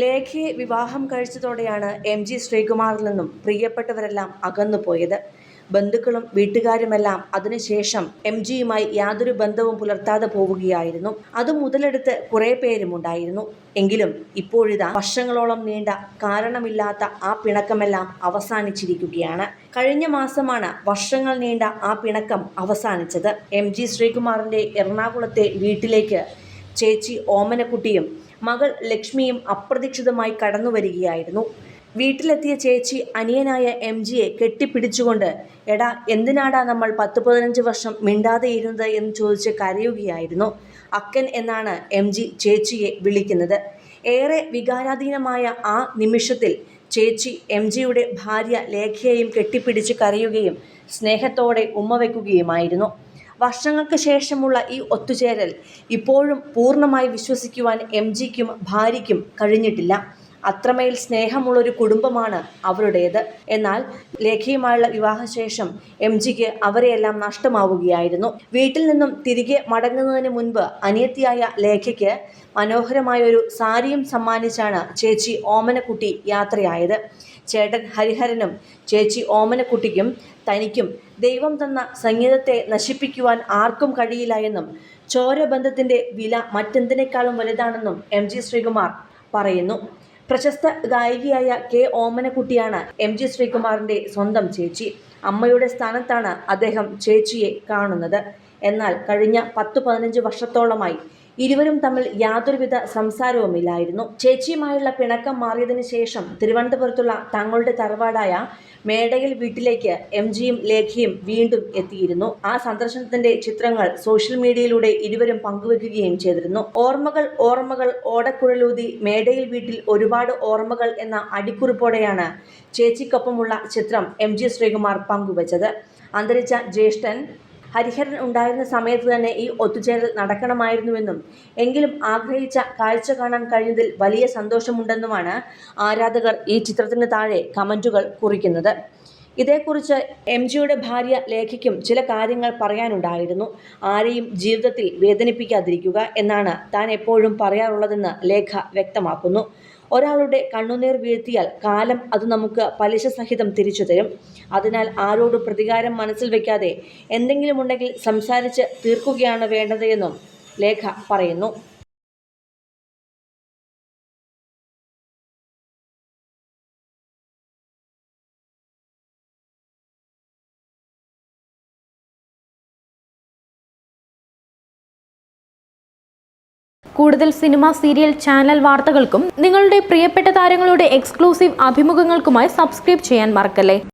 ലേഖയെ വിവാഹം കഴിച്ചതോടെയാണ് എം.ജി. ശ്രീകുമാറിൽ നിന്നും പ്രിയപ്പെട്ടവരെല്ലാം അകന്നുപോയത്. ബന്ധുക്കളും വീട്ടുകാരുമെല്ലാം അതിനുശേഷം എം.ജിയുമായി യാതൊരു ബന്ധവും പുലർത്താതെ പോവുകയായിരുന്നു. അത് മുതലെടുത്ത് കുറേ പേരുമുണ്ടായിരുന്നു. എങ്കിലും ഇപ്പോഴിതാ വർഷങ്ങളോളം നീണ്ട കാരണമില്ലാത്ത ആ പിണക്കമെല്ലാം അവസാനിച്ചിരിക്കുകയാണ്. കഴിഞ്ഞ മാസമാണ് വർഷങ്ങൾ നീണ്ട ആ പിണക്കം അവസാനിച്ചത്. എം.ജി. ശ്രീകുമാറിന്റെ എറണാകുളത്തെ വീട്ടിലേക്ക് ചേച്ചി ഓമനക്കുട്ടിയും മകൾ ലക്ഷ്മിയും അപ്രതീക്ഷിതമായി കടന്നുവരികയായിരുന്നു. വീട്ടിലെത്തിയ ചേച്ചി അനിയനായ എം.ജിയെ കെട്ടിപ്പിടിച്ചുകൊണ്ട് "എടാ, എന്തിനാടാ നമ്മൾ 10-15 വർഷം മിണ്ടാതെ ഇരുന്നത്" എന്ന് ചോദിച്ച് കരയുകയായിരുന്നു. അക്കൻ എന്നാണ് എം.ജി ചേച്ചിയെ വിളിക്കുന്നത്. ഏറെ വികാരാധീനമായ ആ നിമിഷത്തിൽ ചേച്ചി എം.ജിയുടെ ഭാര്യ ലേഖയെയും കെട്ടിപ്പിടിച്ച് കരയുകയും സ്നേഹത്തോടെ ഉമ്മവെക്കുകയുമായിരുന്നു. വർഷങ്ങൾക്ക് ശേഷമുള്ള ഈ ഒത്തുചേരൽ ഇപ്പോഴും പൂർണ്ണമായി വിശ്വസിക്കുവാൻ എം.ജിക്കും ഭാര്യയ്ക്കും കഴിഞ്ഞിട്ടില്ല. അത്രമേൽ സ്നേഹമുള്ളൊരു കുടുംബമാണ് അവരുടേത്. എന്നാൽ ലേഖയുമായുള്ള വിവാഹശേഷം എം.ജിക്ക് അവരെയെല്ലാം നഷ്ടമാവുകയായിരുന്നു. വീട്ടിൽ നിന്നും തിരികെ മടങ്ങുന്നതിന് മുൻപ് അനിയത്തിയായ ലേഖയ്ക്ക് മനോഹരമായൊരു സാരിയും സമ്മാനിച്ചാണ് ചേച്ചി ഓമനക്കുട്ടി യാത്രയായത്. ചേട്ടൻ ഹരിഹരനും ചേച്ചി ഓമനക്കുട്ടിക്കും തനിക്കും ദൈവം തന്ന സംഗീതത്തെ നശിപ്പിക്കുവാൻ ആർക്കും കഴിയില്ല എന്നും ചോരബന്ധത്തിൻ്റെ വില മറ്റെന്തിനേക്കാളും വലുതാണെന്നും എം.ജി. ശ്രീകുമാർ പറയുന്നു. പ്രശസ്ത ഗായികയായ കെ. ഓമനക്കുട്ടിയാണ് എം.ജി. ശ്രീകുമാറിൻ്റെ സ്വന്തം ചേച്ചി. അമ്മയുടെ സ്ഥാനത്താണ് അദ്ദേഹം ചേച്ചിയെ കാണുന്നത്. എന്നാൽ കഴിഞ്ഞ 10-15 വർഷത്തോളമായി ഇരുവരും തമ്മിൽ യാതൊരുവിധ സംസാരവുമില്ലായിരുന്നു. ചേച്ചിയുമായുള്ള പിണക്കം മാറിയതിനു ശേഷം തിരുവനന്തപുരത്തുള്ള തങ്ങളുടെ തറവാടായ മേടയിൽ വീട്ടിലേക്ക് എം.ജിയും ലേഖയും വീണ്ടും എത്തിയിരുന്നു. ആ സന്ദർശനത്തിന്റെ ചിത്രങ്ങൾ സോഷ്യൽ മീഡിയയിലൂടെ ഇരുവരും പങ്കുവെക്കുകയും ചെയ്തിരുന്നു. ഓർമ്മകൾ ഓർമ്മകൾ ഓടക്കുഴലൂതി മേടയിൽ വീട്ടിൽ ഒരുപാട് ഓർമ്മകൾ എന്ന അടിക്കുറിപ്പോടെയാണ് ചേച്ചിക്കൊപ്പമുള്ള ചിത്രം എം.ജി. ശ്രീകുമാർ പങ്കുവച്ചത്. അന്തരിച്ച ജ്യേഷ്ഠൻ ഹരിഹരൻ ഉണ്ടായിരുന്ന സമയത്ത് തന്നെ ഈ ഒത്തുചേരൽ നടക്കണമായിരുന്നുവെന്നും എങ്കിലും ആഗ്രഹിച്ച കാഴ്ച കാണാൻ കഴിഞ്ഞതിൽ വലിയ സന്തോഷമുണ്ടെന്നുമാണ് ആരാധകർ ഈ ചിത്രത്തിന് താഴെ കമന്റുകൾ കുറിക്കുന്നത്. ഇതേക്കുറിച്ച് എം.ജിയുടെ ഭാര്യ ലേഖയ്ക്കും ചില കാര്യങ്ങൾ പറയാനുണ്ടായിരുന്നു. ആരെയും ജീവിതത്തിൽ വേദനിപ്പിക്കാതിരിക്കുക എന്നാണ് താൻ എപ്പോഴും പറയാറുള്ളതെന്ന് ലേഖ വ്യക്തമാക്കുന്നു. ഒരാളുടെ കണ്ണുനീർ വീഴ്ത്തിയാൽ കാലം അത് നമുക്ക് പലിശ സഹിതം തിരിച്ചു തരും. അതിനാൽ ആരോട് പ്രതികാരം മനസ്സിൽ വയ്ക്കാതെ എന്തെങ്കിലുമുണ്ടെങ്കിൽ സംസാരിച്ച് തീർക്കുകയാണ് വേണ്ടത് എന്നും ലേഖ പറയുന്നു. കൂടുതൽ സിനിമ, സീരിയൽ, ചാനൽ വാർത്തകൾക്കും നിങ്ങളുടെ പ്രിയപ്പെട്ട താരങ്ങളുടെ എക്സ്ക്ലൂസീവ് അഭിമുഖങ്ങൾക്കുമായി സബ്സ്ക്രൈബ് ചെയ്യാൻ മറക്കല്ലേ.